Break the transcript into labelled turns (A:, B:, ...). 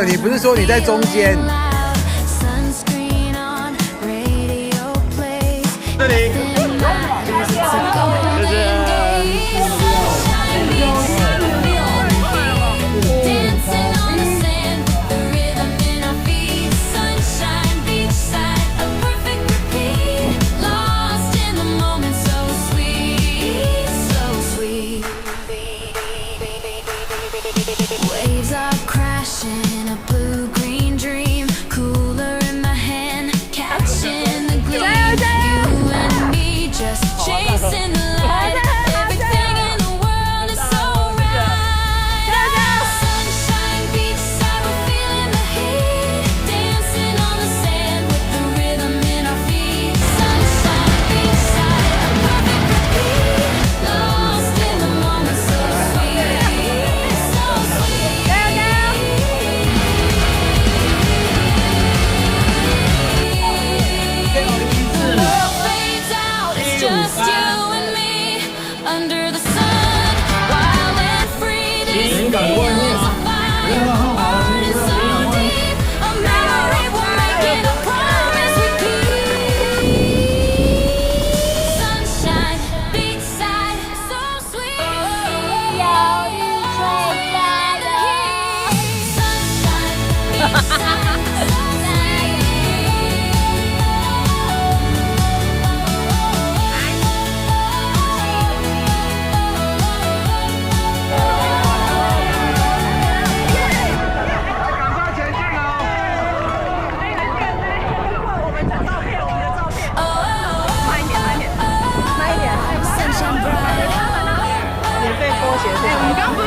A: 你不是说你在中间？
B: 这里。
C: Waves are crashing, a blue-green dream, cooler in my hand, catching the gleam. You and me just chasing the light. Everything in the world is so right. Sunshine, beachside, we're feeling the heat, dancing on the sand with the rhythm in our feet. Sunshine, beachside, a perfect repeat, lost in the moment, so sweet. Just you and me under the sun, wild and free. This feels so fine. Heart is so deep, a memory we're making, a promise we keep. Sunshine, beachside, so sweet. Sunshine, beachside, so
D: 我们刚不是